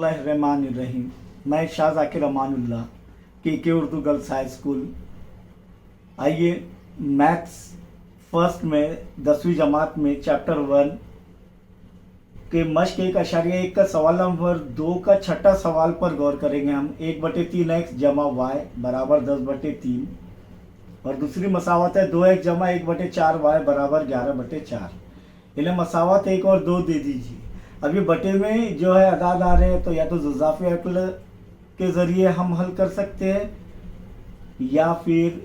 बिस्मिल्लाहिर्रहमानिर्रहीम। मैं शाह ज़ाकिर अमानुल्लाह के उर्दू गर्ल्स हाई स्कूल। आइए मैथ्स फर्स्ट में 10वीं जमात में चैप्टर 1 के मश्क 1.1 का सवाल नंबर 2 का छठा सवाल पर गौर करेंगे हम। 1/3x जमा y बराबर 10/3 और दूसरी मसावत है 2x जमा 1/4y बराबर 11/4। इन्हें मसावत 1 और 2 दे दीजिए। अभी बटे में जो है अदाद आ रहे हैं, तो या तो जुज़ाफ़ी अक्ल के ज़रिए हम हल कर सकते हैं या फिर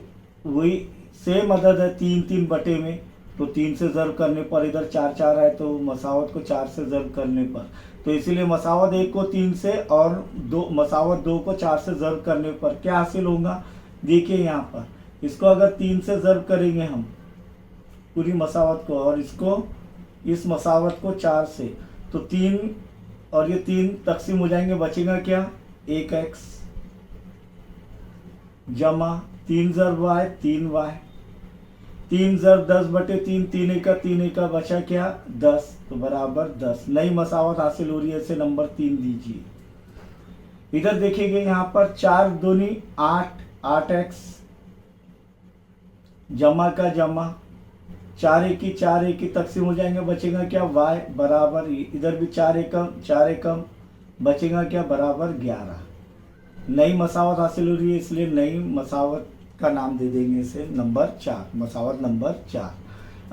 वही सेम अदद है 3 बटे में, तो 3 से ज़र्ब करने पर इधर 4 है, तो मसावत को 4 से ज़र्ब करने पर, तो इसीलिए मसावत 1 को 3 से और मसावत 2 को 4 से ज़र्ब करने पर क्या हासिल होगा। देखिए यहाँ पर इसको अगर 3 से ज़र्ब करेंगे हम पूरी मसावत को, और इसको इस मसावत को 4 से, तो 3 और ये 3 तकसीम हो जाएंगे, बचेगा क्या 1x जमा 3 ज़र्ब y 3y, 3 ज़र्ब 10/3, 3 एका 3 एका बचा क्या 10, तो बराबर 10। नई मसावत हासिल हो रही है, इसे नंबर 3 दीजिए। इधर देखिएगा यहाँ पर 4 दूनी 8, 8x जमा का जमा 4 एकी तकसीम हो जाएंगे, बचेगा क्या y बराबर, इधर भी 4 एकम बचेगा क्या बराबर 11। नई मसावत हासिल हो रही है, इसलिए नई मसावत का नाम दे देंगे इसे नंबर 4, मसावत नंबर 4।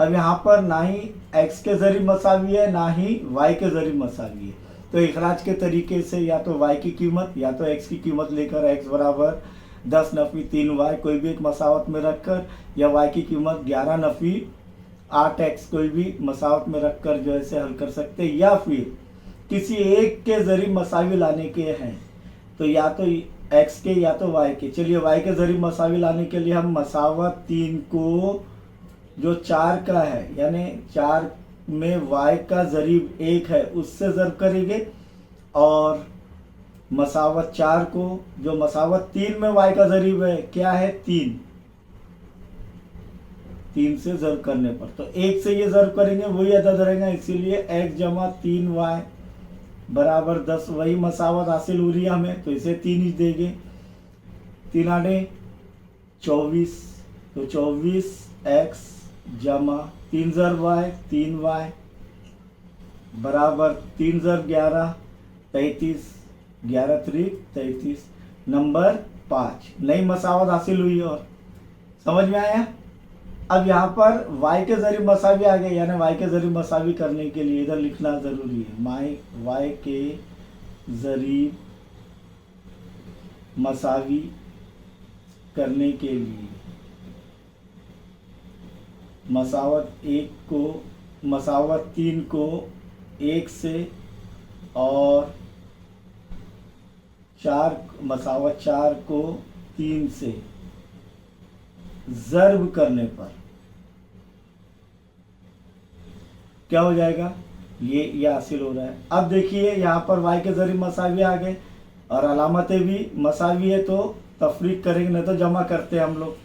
अब यहाँ पर ना ही x के ज़रिए मसावी है ना ही y के ज़रिए मसावी है, तो इखराज के तरीके से या तो y की कीमत या तो x की कीमत लेकर x बराबर 10 नफ़ी 3y कोई भी एक मसावत में रखकर, या y की कीमत 11 नफ़ी 8x कोई भी मसावत में रखकर जो ऐसे हल कर सकते हैं, या फिर किसी एक के ज़रिए मसावी लाने के हैं, तो या तो x के या तो y के। चलिए y के ज़रिए मसावी लाने के लिए हम मसावत 3 को जो 4 का है, यानी 4 में y का ज़रीब 1 है उससे ज़र्ब करेंगे, और मसावत 4 को जो मसावत 3 में y का ज़रीब है क्या है 3 से ज़र्ब करने पर, तो 1 से ये ज़र्ब करेंगे वही अदद रहेगा, इसीलिए x जमा 3y बराबर 10। वही मसावत हासिल हो रही है हमें, तो इसे 3 ही देंगे। 3 आने 24, तो 24x जमा 3 ज़र्ब y 3y बराबर 3 ज़र्ब 11 33, 11 त्रिक 33, नंबर 5। नई मसावत हासिल हुई और समझ में आया। अब यहाँ पर y के ज़रिए मसावी आ गए, यानी y के ज़रिए मसावी करने के लिए इधर लिखना ज़रूरी है, y के ज़रिए मसावी करने के लिए मसावत 3 को 1 से और मसावत 4 को 3 से ज़र्ब करने पर क्या हो जाएगा, ये हासिल हो रहा है। अब देखिए यहाँ पर y के ज़रिए मसावी आ गए और अलामतें भी मसावी है, तो तफरीक करेंगे, नहीं तो जमा करते हैं हम लोग।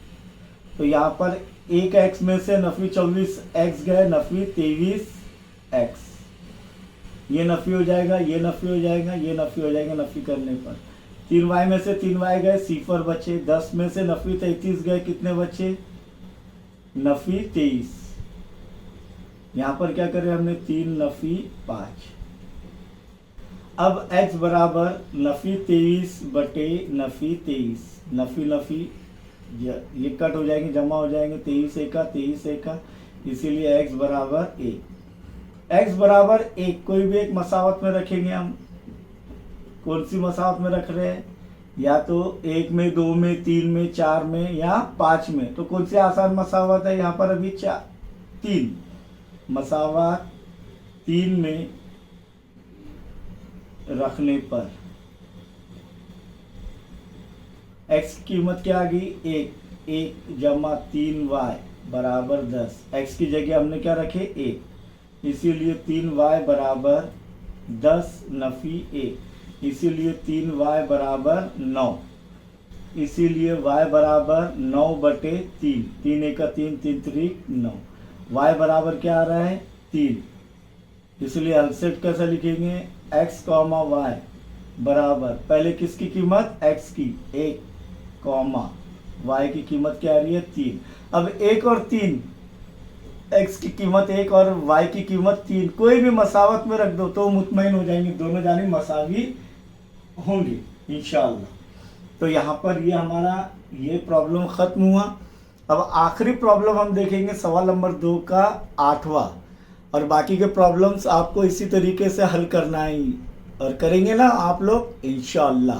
तो यहाँ पर 1x में से नफ़ी 24x गए, नफ़ी 23x, ये नफ़ी हो जाएगा, ये नफ़ी हो जाएगा, ये नफ़ी हो जाएगा। नफ़ी करने पर 3y में से 3y गए, सिफर बचे। 10 में से नफ़ी 33 गए, कितने बचे नफ़ी 23। यहाँ पर क्या करें हमने 3 नफ़ी 5। अब x बराबर नफ़ी 23 बटे नफ़ी 23, नफ़ी ये कट हो जाएंगे, जमा हो जाएंगे, 23 एका, इसीलिए x बराबर 1। x बराबर 1 कोई भी एक मसावत में रखेंगे हम। कौन सी मसावत में रख रहे हैं, या तो 1 में 2 में 3 में 4 में या 5 में, तो कौन सी आसान मसावत है यहाँ पर अभी 3 मसावत 3 में रखने पर x की कीमत क्या आ गई 1 जमा 3y बराबर 10। x की जगह हमने क्या रखे 1, इसीलिए 3y बराबर 10 नफ़ी 1, इसीलिए 3y बराबर 9, इसीलिए y बराबर 9/3, 3 एका 3, 3 त्रिक 9, y बराबर क्या आ रहा है 3, इसलिए एलसेट कैसे लिखेंगे x, y बराबर पहले किसकी कीमत x की 1 कॉमा y की कीमत क्या आ रही है 3। अब 1 और 3, x की कीमत 1 और y की कीमत 3 कोई भी मसावत में रख दो तो मुतमईन हो जाएंगे, दोनों जाने मसावी होंगी इंशाअल्लाह। तो यहाँ पर ये हमारा ये प्रॉब्लम ख़त्म हुआ। अब आखिरी प्रॉब्लम हम देखेंगे सवाल नंबर 2 का 8वां, और बाकी के प्रॉब्लम्स आपको इसी तरीके से हल करना है और करेंगे ना आप लोग इंशाअल्लाह।